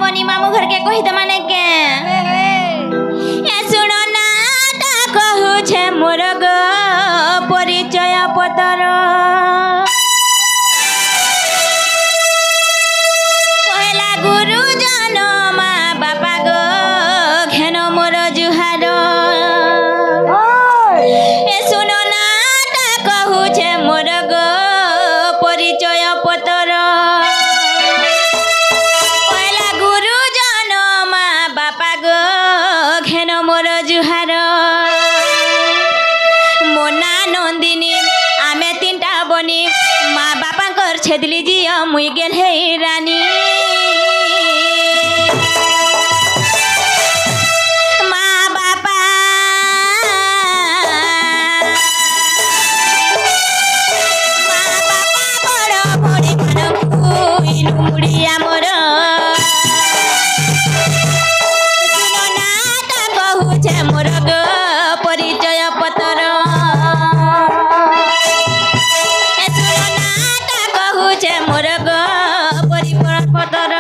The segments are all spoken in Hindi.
बनी मामू घर के कही त माने के ए सुन ना ता कहू छे मोर गो परिचय पतर पहला गुरु जन मा बापा गो घेन मोर जुहार ए सुन ना ता कहू छे मोर गो परिचय पतर पहला गुरु जन मा बापा गो घेन मोर जुहार मोना नंदिनी आमे तीनटा बनी माँ बापा छेदली जी मुई गेल हे रानी माँ बापा बड़ बड़ी मन मुड़िया मोर सुनो ना ता कहू छे मोर गो परिचय पतर मोर गो परिचय पतर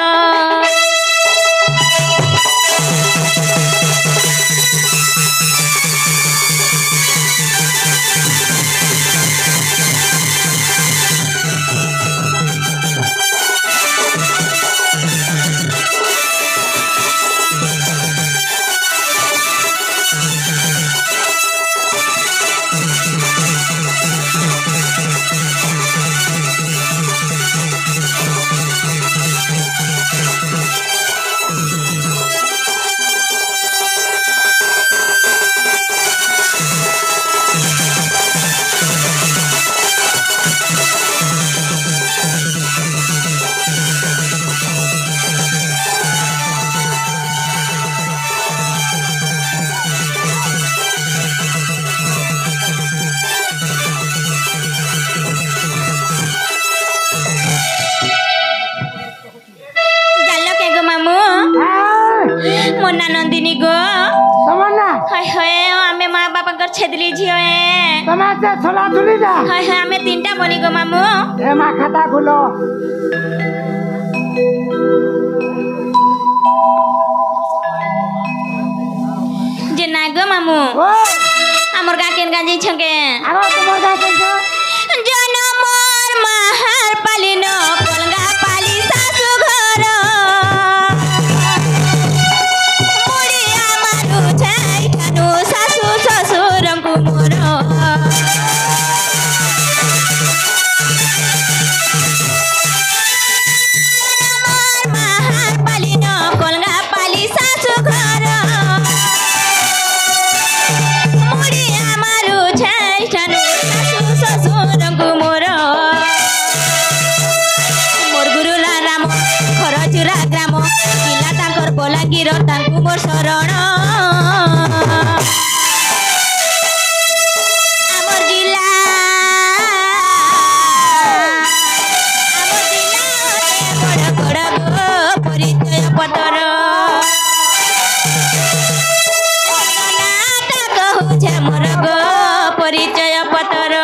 मोना नंदिनी गो समन्ना हाय हाय आमे माँ बापा कर छेदली झियो ए समाज छोला झुली जा हाय हाय आमे तीनटा बनी गो मामू ए माँ खाता खुलो जे ना गो मामू ओ हमर गा केन गाजी छके आरो तुमर गा केन जन मोर महार पालिन पलगा पाली सासु घर मुड़िया मारु छाई खानु सासु ससुरंकु मोर मोर महार पालिन पलगा पाली सासु घर मुड़िया मारु छाई खानु सासु ससुरंकु मोर मोर गुरुला राम खरचुरा ग्राम पिला तांकर बलांगीर तांकु मोर शरण आमर जिला बड़ बड़ गो परिचय पतर नाटा कहू छे मोर गो परिचय पतर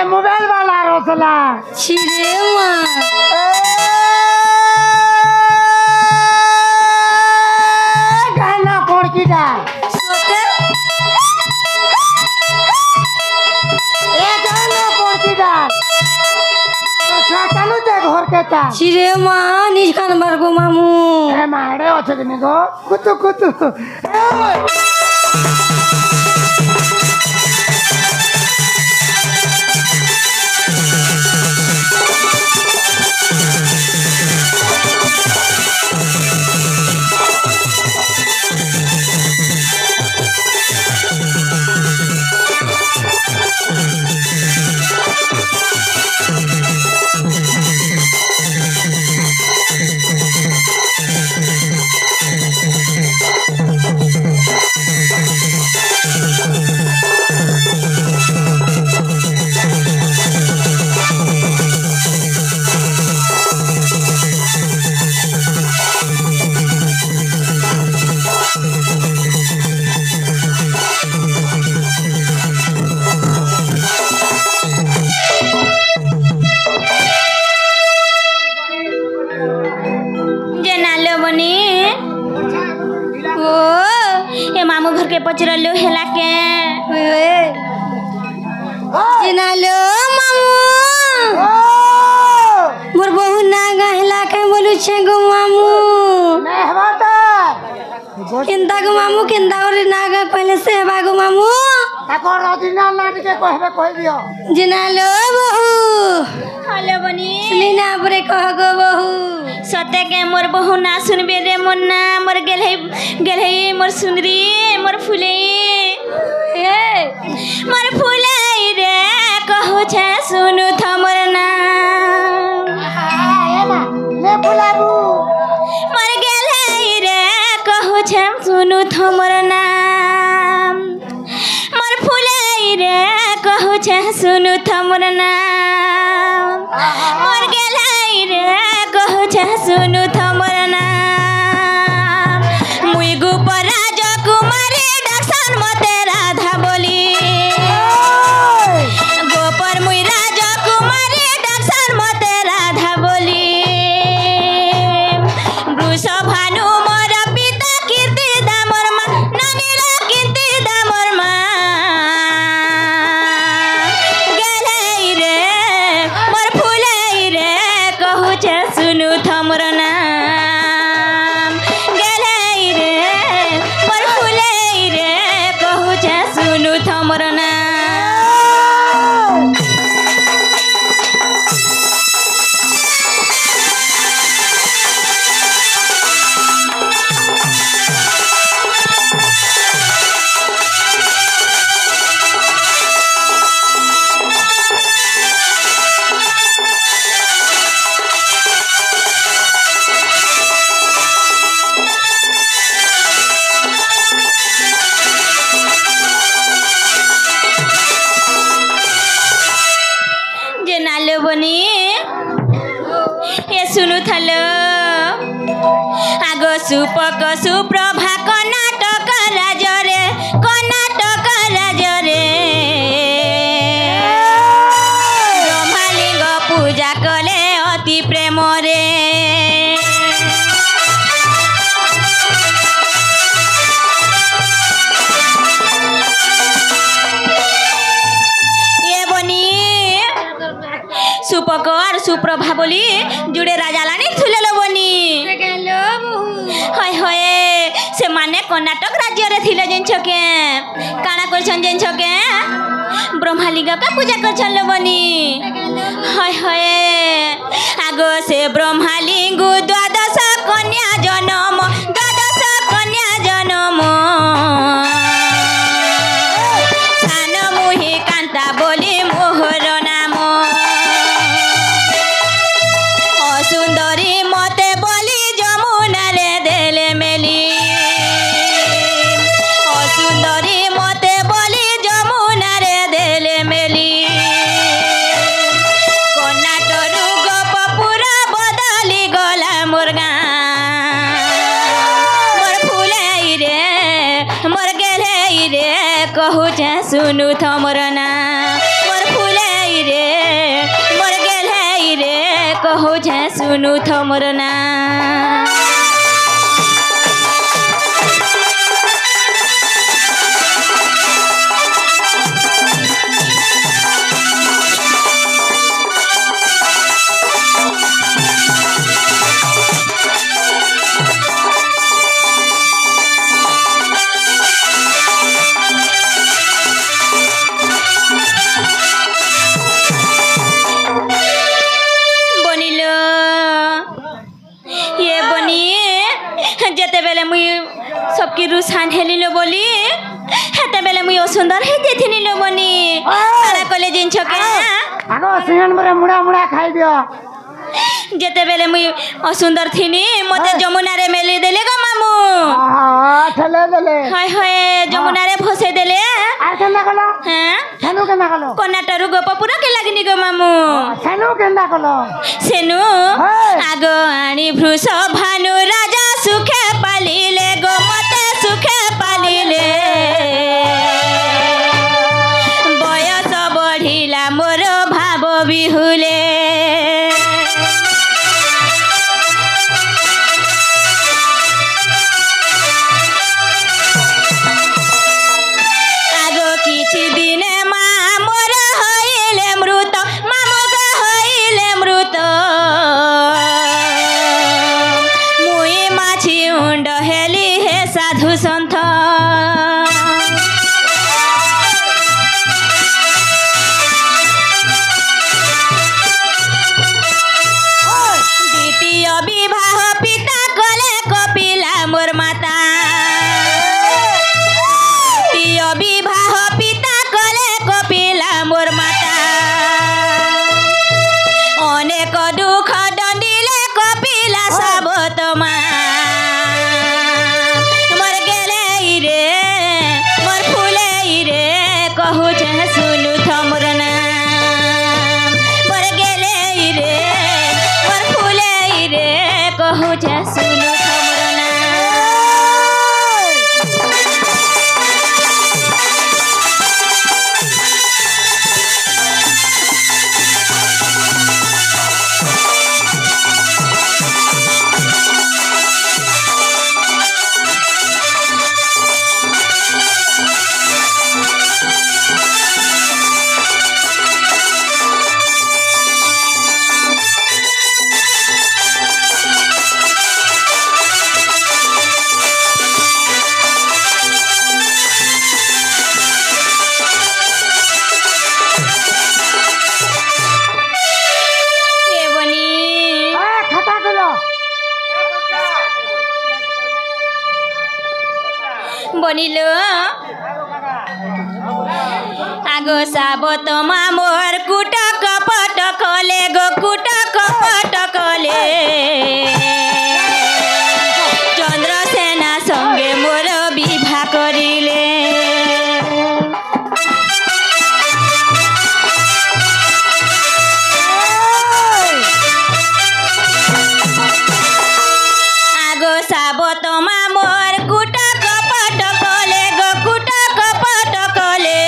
मोबाइल वाला रोसला छिरे गाना कोण की जा ए गाना कोण की जा चालू ते घर के ता छिरे मां निज खान बरगो मामू ए मारे ओछे दिने गो कुतु कुतु के पचरलु हेला के चिनालो मामू मोर बहु ना गहला के बोलू छे गो मामू नहीं हमारा केंदा गो मामू केंदा और ना गा पहले से बा गो मामू ताको रदिना नाट के कहबे कह दियो जिनालो बहु हेलो बनी सुनीना बरे कह गो बहु सते के मोर बहु ना सुनबे रे मुन्ना मोर गेले मोर सुंदरी मोर फुले मोर फुले रे कहू छे सुनु थमर नाम एला ले बुलाबू मोर गेले रे कहू छे सुनु थमर नाम मोर फुले रे कहू छे सुनु थमर नाम मोर गेले रे कहू छे सुनु थमर नाम मुई गुपर राजकुमारी दर्शन मते राधा बोली गोपर मुई राजकुमारी दर्शन मते राधा बोली वृषभानु मोर पिता कीर्ति दामर मा नानीर कीर्ति दामर मा गेलै रे मोर फुलै रे कहू छे सुनु थमर नाम गेलै रे मोर फुलै रे कहू छे सुनु थमर नाम जे नालो बनी ये सुनु थलो आगो सुपक सुप्रभा कर्नाटक राज्य रे कर्नाटक राज्य रे ब्रह्मलिंग पूजा कले अति प्रेम रे ये बनी सुपक और सुप्रभा बोली जुड़े राजा लानी थुलेलो बनी गेलो बहु हाय हाय से माने कर्नाटक राज्य रे थिले जिनछ के काना करछन जिनछ के ब्रह्मलिंग का पूजा करछन लो बनी हाय हाय आगो से ब्रह्मलिंग द्वादश कन्या जन्म द्वादश कन्या जन्म सान मुहि कांता बोली मोहर नाम सुंदरी मते बोली जमुना रे देले मेली सुंदरी मते बोली जमुना रे देले मेली कर्नाटक गोपपुरा बदली गला मोर गाँ मोर फुलै रे मोर गेलै रे कहू छे सुनु थमर नाम मोर फुलै रे मोर गेलै रे कहू छे सुनु थमर नाम बनिलो ये बनी जेते बेले मुई सबकी रुसान हेलिलो बोली हेते बेले मुई सुंदर हे जेथिनिलो बनी सारा कले जिन छके आगो सिंहन मरे मुड़ा मुड़ा खाई दियो जेते बेले मुई असुंदर थिनी मते जमुना रे मेली देले गो मामू ठेले देले हाय हाय जमुना रे फसे देले আর কেন্দা কলো हैं সেনু কেন্দা কলো कर्नाटक गोपपुरा के लागनी गो मामू সেনু কেন্দা কলো सेनु हाय। आगो आनी वृषभानु राजा सुखे पालिले गो मते सुखे पालिले बयस बढ़िला मोर भाव बिहुले साधु सन्थ द्वितीय विवाह पिता कले कपिला मोर माता द्वितीय विवाह पिता कले कपिला मोर माता अनेक दुख दंडिले कपिला साबत मा मोर गेले रे मोर फुले रे कहू सुनु थमर नाम मोर गेले रे मोर फुले रे कहू सुनु थमर नाम बनिल आगो साबत मा मोर कुटक पटकले गो कुटक पटकले चंद्रसेना संगे मोर विवाह करिले आगो साबत मा मोर कुटक पटकले गो कुटक पटकले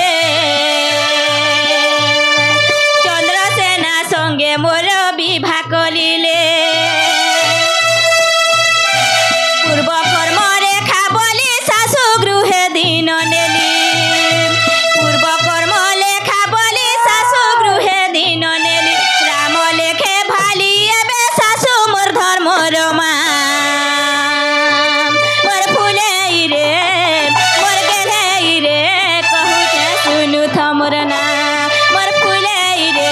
चंद्रसेना संगे मोर विवाह करिले पूर्व कर्म रेखा बोली शाशु गृहे दिन नेली पूर्व कर्म लेखा बोली शाशु गृहे दिन नेली राम लेखे भाली एबे शाशु मोर धर्म रमा मोर फुले रे मोर गेले रे कहू सुनु थमर ना मोर फुले रे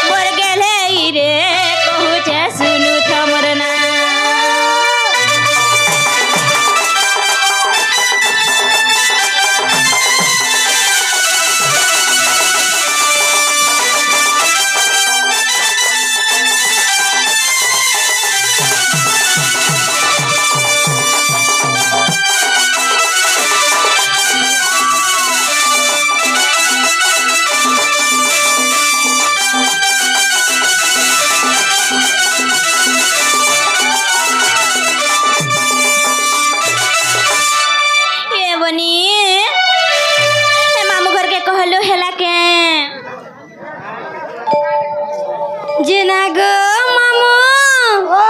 मोर गेले रे कहू सुनु थमर ना ये बनी ए मामू घर के कहलो हेला के जिना गो मामू ओ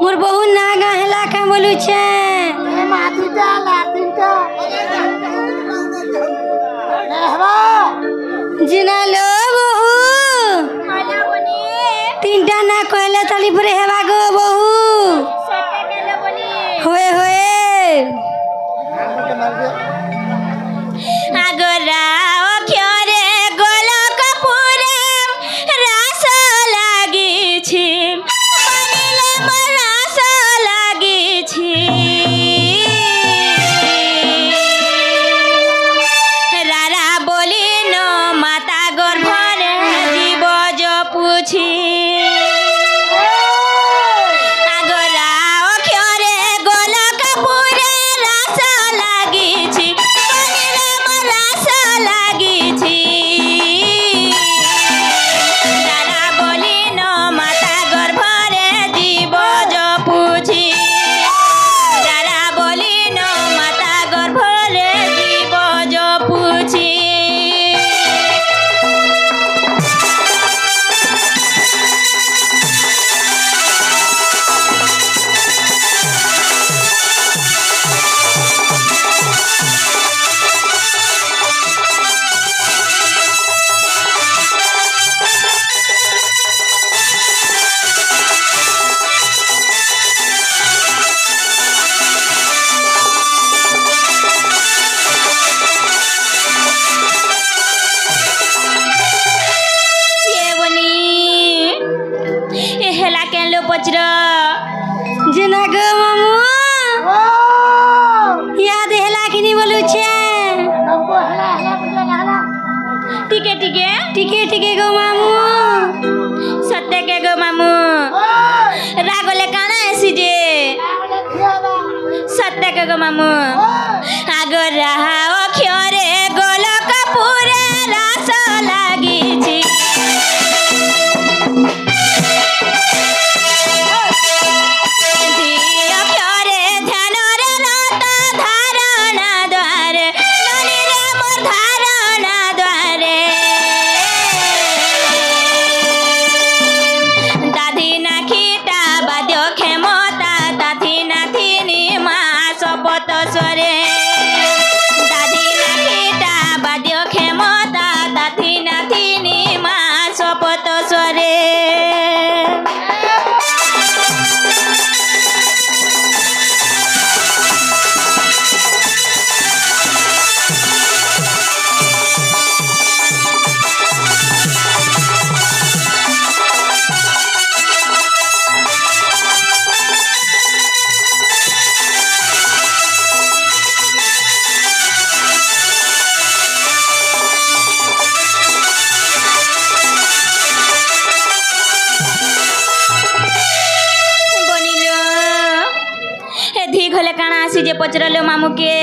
मोर बहु नागा हेला का बोलू छे ए मातीटा लातीटा नेहवा जिना लो बहु तीनटा ना कहले तली परे हेबा गो बहु होए होए आगरा अक्षरे गोलक पुरे रास लागिछि बनिले मोर रास लागिछि रारा बोली न माता गर्भरे जीव जो पूछि टिके टिके टिके टिके गो मामू सत्य के गो मामू रागले काना ऐसी जे सत्य के गो मामू आगर रहा अक्षरे गोलक पूरे रास लागिछि अक्षरे ध्यानरे रत धारणा द्वारे ननीरे मोर धारणा द्वारे दाधी नाखिटा बाद्य क्षमता ताथी नाथिनी मा शपथ स्वरे दादी नाखिटा बाद्य क्षमता ताथी नाथिनी मा शपथ स्वरे घले काना आसी जे पचरलो मामू के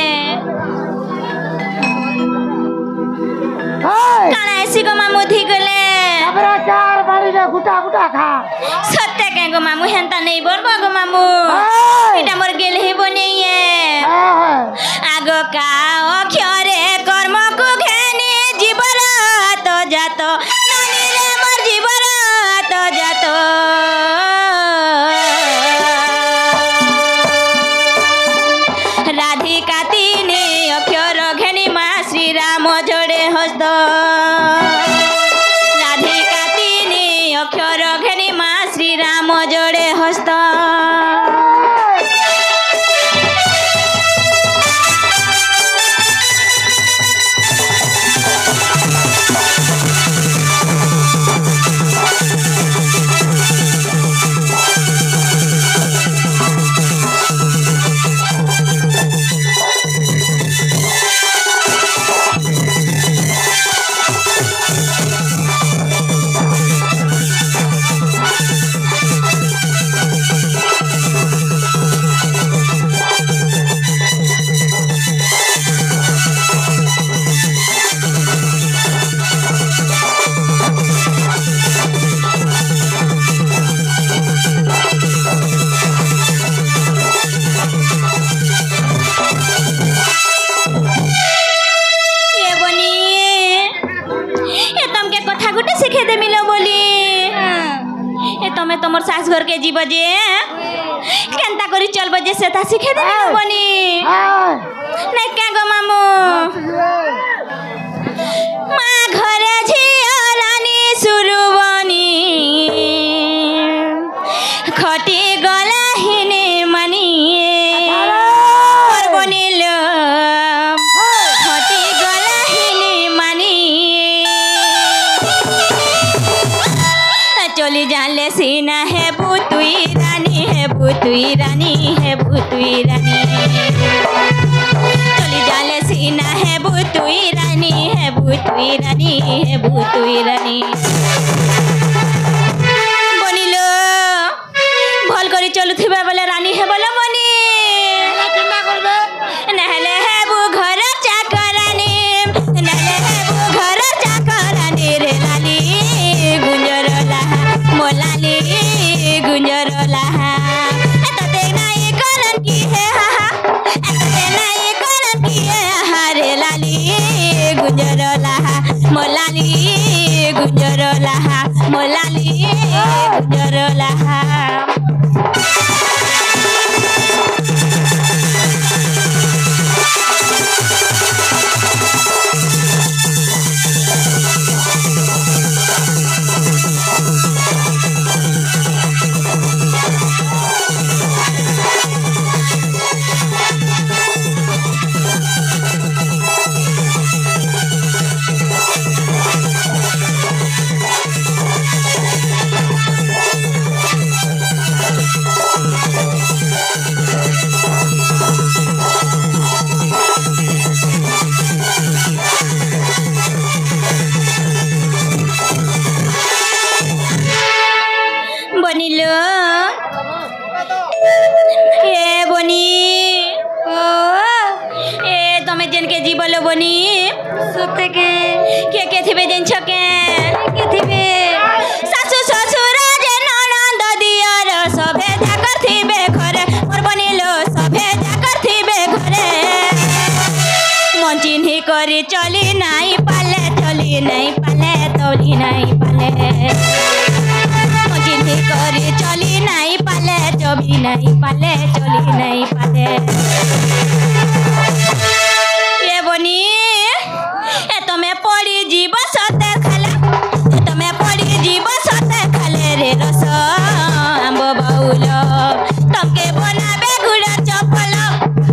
काना ऐसी गो मामू धी गले हमरा चार बाड़ी रे गुटा गुटा खा सत्य के गो मामू हेंता नहीं बोलबो गो मामू एटा मोर गेल ही बनेये आगो का अक्षरे कर्म को घेनी जीवर तो जातो ननी रे मोर जीवर तो जातो राधिका तीनी अक्षर घेनी मा श्री राम जोड़े हस्त राधिका तीनी अक्षर घेनी मा श्री राम जोड़े हस्त तमे तमर सास घर के जीव जे केनता करी चलब जे सेता सिखे दे बनी नहीं क्या गो मामू माँ घरे झिया रानी सुरु बनी खटी गला हिने मनी बनिल खटी गला हिने मनी चली जाले सीना है भूतुई रानी है भूतुई रानी है भूतुई रानी चली जाले सीना है भूतुई रानी है भूतुई रानी है भूतुई रानी बनिलो भल करी चलुथिबा बेले रानी है बोलो बनी नहले है वो घर चाकरानी नहले है वो घर चाकरानी रे लाली गुंजर मोलाली गुंजर लाहा तते नाई करन की है हा तते नाई करन की है हरे लाली गुंजर लाहा मोलाली गुंजर लाहा मोलाली गुंजर लाहा लो बनी सते के थिबे जिनछ के थिबे सासु ससुर जे ननद दियर सभे जाकर थिबे घरे मोर बनी लो सभे जाकर थिबे घरे मन चिन्ही करी चली नहीं पाले चली नहीं पाले तोली नहीं पाले मन चिन्ही करी चली नहीं पाले चली नहीं पाले चली नहीं पाले ये बनी ए तमे पड़ी जीव सते खाले ए तमे पड़ी जीव सते खाले रे रस आंब बाउल तमके बनाबे गुड़र चपल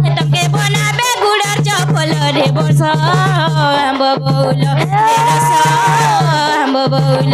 तमके बनाबे गुड़र चपल रे बस आंब बाउल रे रस आंब बाउल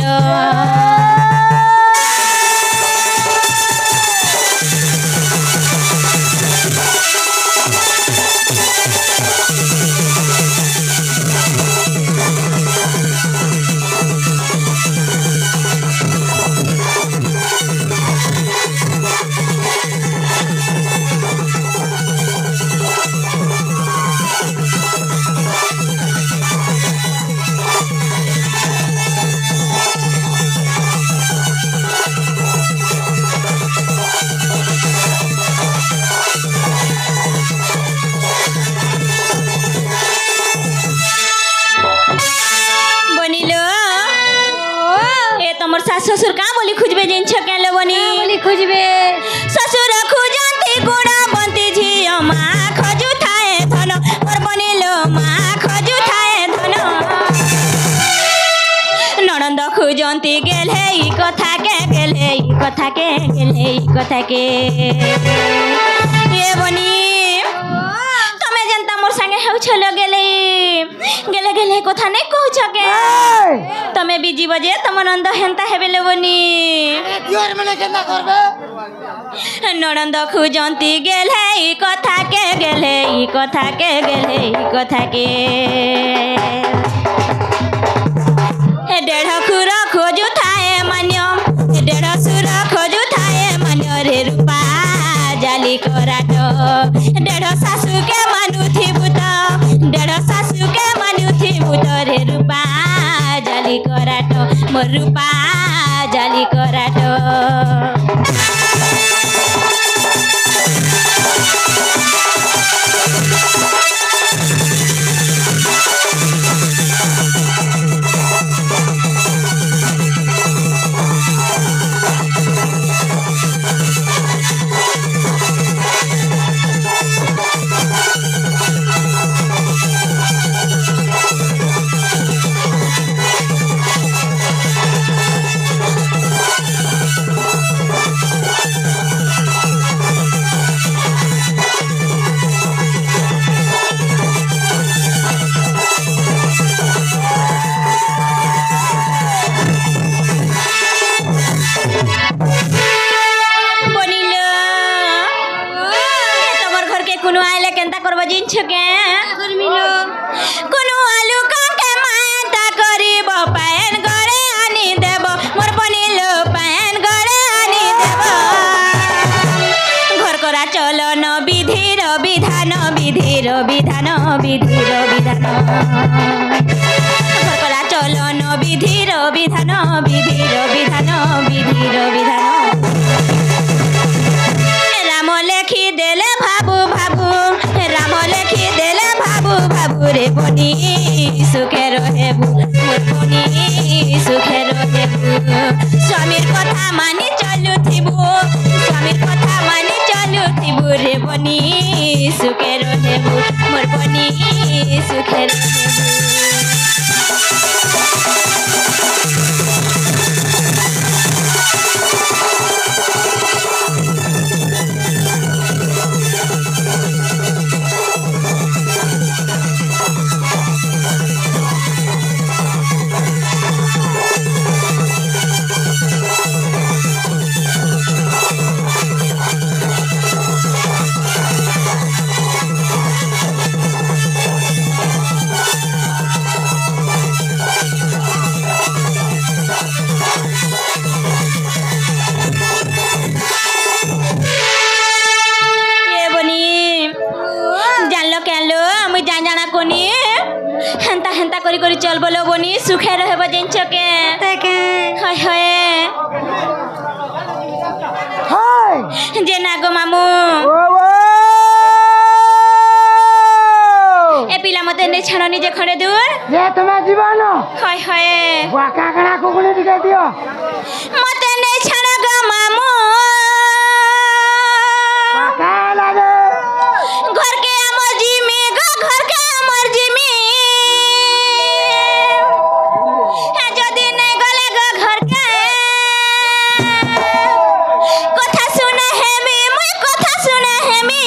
ससुर का बोली खुजबे जिन छके लो बनी बोली खुजबे ससुर खुजंती गुड़ा बंती झियो माँ खजु थाए धन मोर बनी लो माँ खजु थाए धन ननंद खुजंती गेले ई कथा के गेले ई कथा के गेले ई कथा के ये बनी तमे जनता मोर संगे हेउ छलो गेले गेले गेले कथा नहीं कहू छके तमे भी जीव जे तम नंद हेंता हेबे लेबनी दियर मने केना करबे ननंद खुजंती गेले ई कथा के गेले ई कथा के गेले ई कथा के हे डेढ़ खुर खोजु थाए मान्य हे डेढ़ सुर खोजु थाए मान्य रे रूपा जाली कराट डेढ़ सासु के मानुथि भूत डेढ़ सासु के मानुथि भूत रे रूपा जाली कराट मोर रूपा जाली कराट विधान विधिर विधान कला चलन विधिर विधान विधिर विधान विधिर विधान राम लेखी देले भाबू भाबू राम लेखी देले भाबू भाबू रे बनी सुखे रहेबू मोर बनी सुखे रहेबू स्वामीर कथा मानी चलुथिबू स्वामीर कथा मानी चलुथिबू रे बनी सुखे रहेबू मोर बनी सुखे रहेबू करी चल बोलो बनी सुखे रहबो जंच के तेके हाय हाय हाय जे नागो मामू ओ ए पिला मते ने छाणनी जे खड़े दूर ये तुम्हें जीवन हाय हाय वाका कणा कुकुनी दिखाई दियो मते ने छाण गो मामू वाका लागे घर के हमर जिमी गो घर के हमर जिमी है जदी नहीं गले गो घर के कथा सुना हेमी मुई कथा सुना हेमी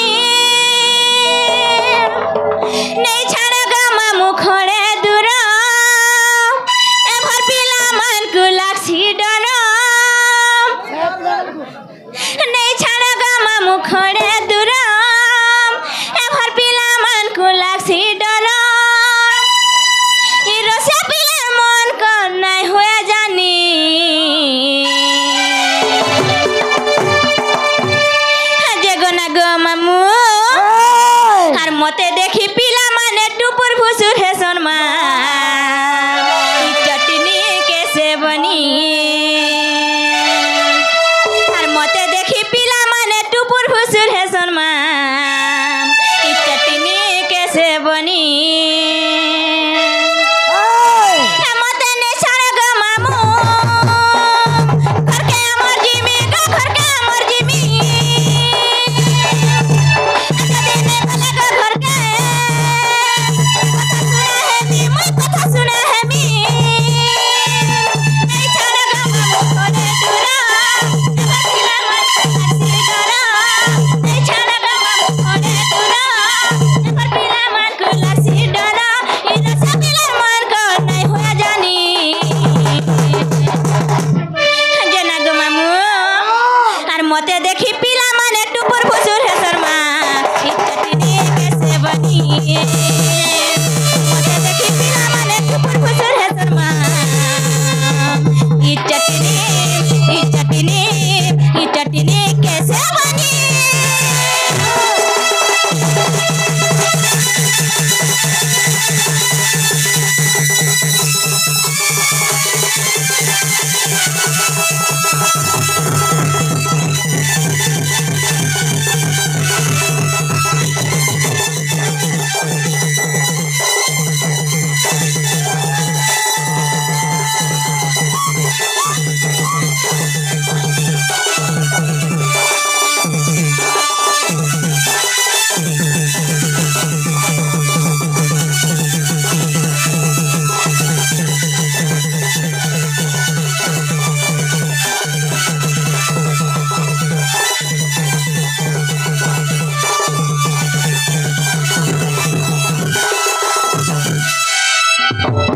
नहीं छाण गो मामू खड़े दूर ए भर पिला मन को लाक्षी डर नहीं छाण गो मामू खड़े दूर ए भर पिला मन को लाक्षी डर ई रसे पिला मन को नहीं होया जानी जे गो ना गो मामू আর মতে দেখি পিলা মানে টুপুর ফুসুর হে শর্মা ই চটনি কেসে বনি আর মতে দেখি পিলা মানে টুপুর ফুসুর হে শর্মা ই চটনি কেসে বনি মতে নে ছাড়া গো মামু ঘরকে আমার জিমি গো ঘরকে আমার জিমি कथा सुना है मी नहीं छाड़ गो मामू खड़े दूर पिला मन को लाक्षी डर नहीं छाड़ गो मामू खड़े दूर पिला मन को लाक्षी डर ई रसा पिला मन को नहीं होया जानी जे ना गो मामू আর মতে দেখি পিলা মানে টুপুর ফুসুর হে শর্মা ই চটনি কেসে বনি মতে দেখি পিলা মানে টুপুর ফুসুর হে শর্মা ই চটনি কেসে বনি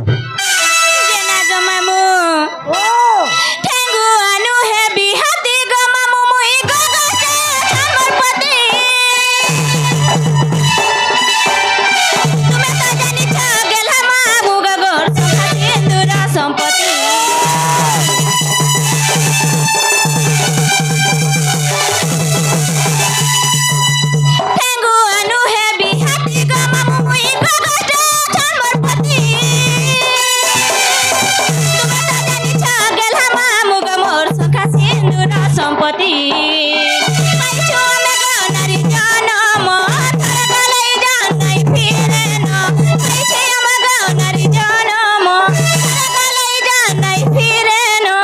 जेना गो मामू ठेंगु आनु है बिहाती गो मामू मुई गो गो से हमर पति तुम्हें तो जानी छ गेल मामू गो गोर संखा सिंदूरा संपत्ति ठेंगु आनु है बिहाती गो मामू मुई गो गो से हमर पति সম্পত্তি পাইছো আমি গনারি জনম তার গলাই জানাই ফিরে না পাইছে আমার গনারি জনম তার গলাই জানাই ফিরে না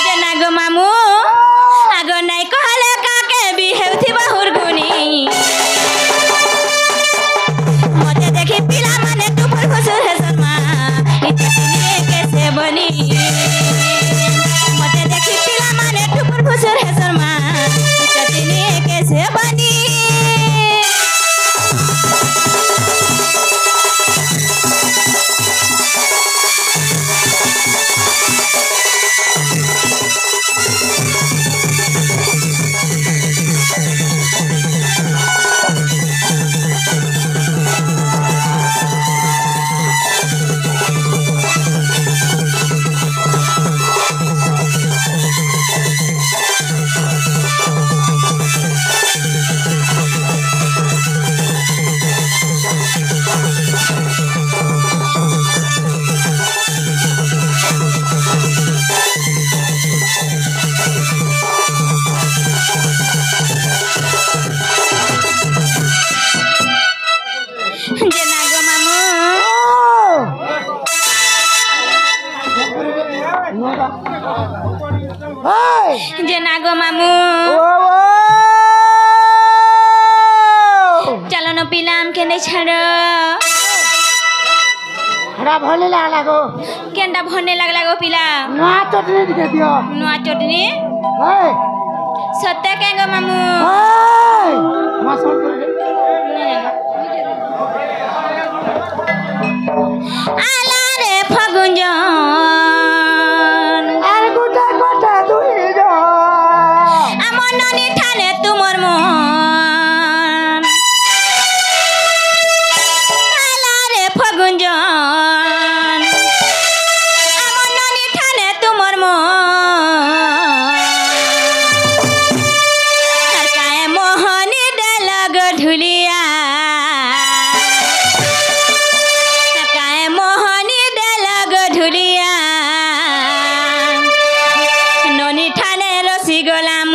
যে না গো মামু আগ নাই কহলে কাকে বি হেউথিবা হুরগুনি মতে দেখি পিলা মানে টুপুর ফুসুর হে শর্মা ই চটনি কেসে বনি मते देखी पिला माने टुपुर फुसुर हे शर्मा इ चटनी कैसे बनी ମାର ହେଟା ଭଲ ଲାଗଲା ଗୋ କେନ୍ଟା ଭନେ ଲାଗଲା ଗୋ ପିଲା ନୂଆ ଚଟଣି ଟିକେ ଦିଅ ନୂଆ ଚଟନି ହେଇ ସତ୍ୟ କାଁ ଗୋ ମାମୁ ହେଇ ନୂଆ ଚଟଣି ଆଲାରେ ଫଗୁଞ୍ଜ আরে গোটা গোটা দুই জ আমার ননি ঠানে তুমর মন আলারে ফগুঞ্জন আমার ননি ঠানে তুমর মন আর কায়ে মোহনি দেলগ ঢুলিয়া কায়ে মোহনি দেলগ ঢুলিয়া ননি ঠানে রসি গলাম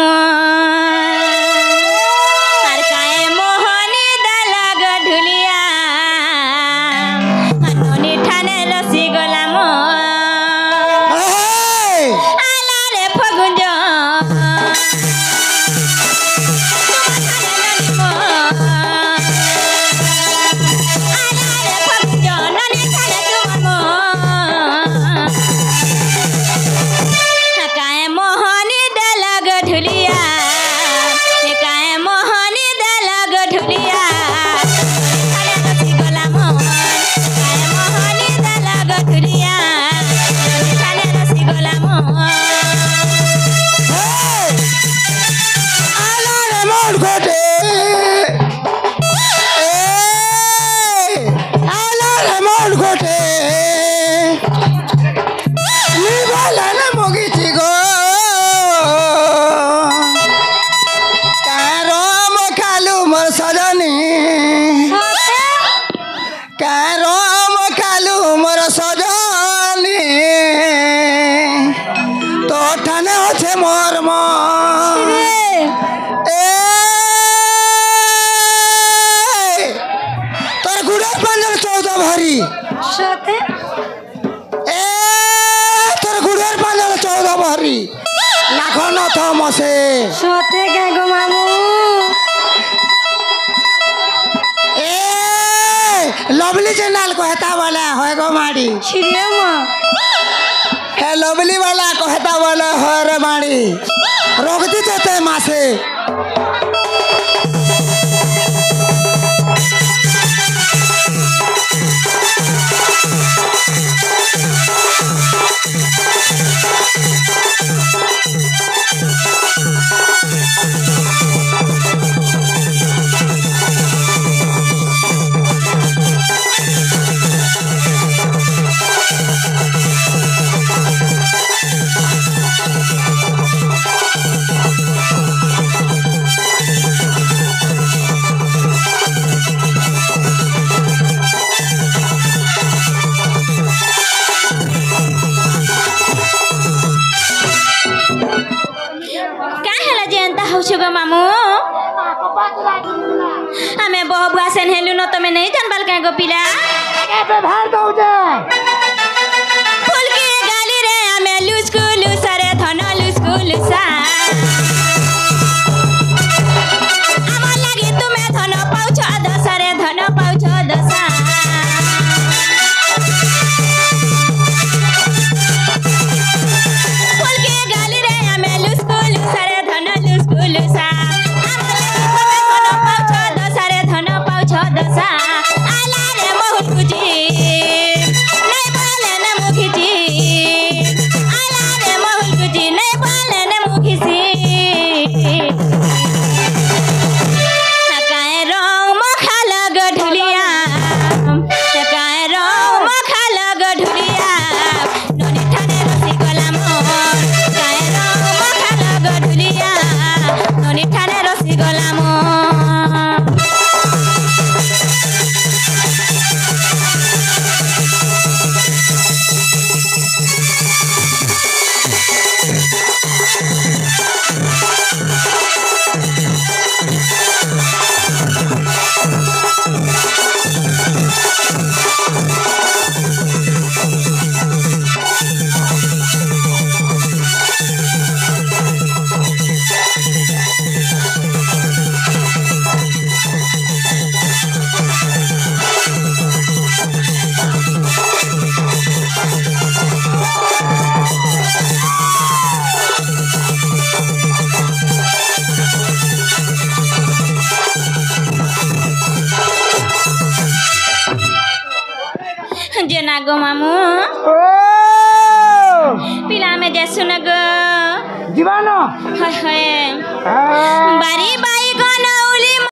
আর কায়ে মোহনি দালাগ ঢুলিয়া ননি ঠানে রসি গলাম আলারে ফগুঞ্জ আলারে ফগুঞ্জ ননি ঠানে তোমার কায়ে মোহনি দালাগ ঢুলিয়া কায়ে মোহনি দালাগ ঢুলিয়া ঠানে রসি গলাম কায়ে মোহনি দালাগ ঢুলিয়া ঠানে রসি গলাম আলারে মন ঘটে আলারে মন ঘটে নিবালা না মগিছি গো কারম খালু মোর সজনী কারম খালু মোর সজনী তো ঠানে হচ্ছে মোর মন তোর গুড়ের পাঞ্জার 14 ভারী সাথে তোর গুড়ের পাঞ্জার 14 ভারী লাখো নথ মসে সাথে কে গো মামু लवली चैनल कहता वाला है गो माड़ी छिड़िया माँ है लवली वाला कहता वाला है रे माड़ी रोक दी देते मासे କାଁ ହେଲା ଯେ ଏନ୍ତା ହଉଛ ଗো ମାମୁ ଆମେ ବହ ବୁଆ ସେନ୍ ହେଲୁ ନ ତମେ ନେଇ ଜାନବାଲ କାଁ ଗো ପିଲା व्यवहार दौजे ফুলকি গালিরে ଆମେ ଲୁସ୍କୁ ଲୁସାରେ ଧନ ଲୁସ୍କୁ ଲୁସା আমার লাগি তুমি ধন পাউছ দশারে ধন পাউছ দশা ফুলকি গালিরে ଆମେ লুস্କୁ লুসারে ধন লুস্କୁ লুসা আমার লাগি তুমি ধন পাউছ দশারে ধন পাউছ দশা আলারে মহুকুজি নাই বলে না মুখিজি আলারে যে না গো মামু ও পিলা মে যে শুন গো জীবানো হয় হয় বাড়ি বাইগন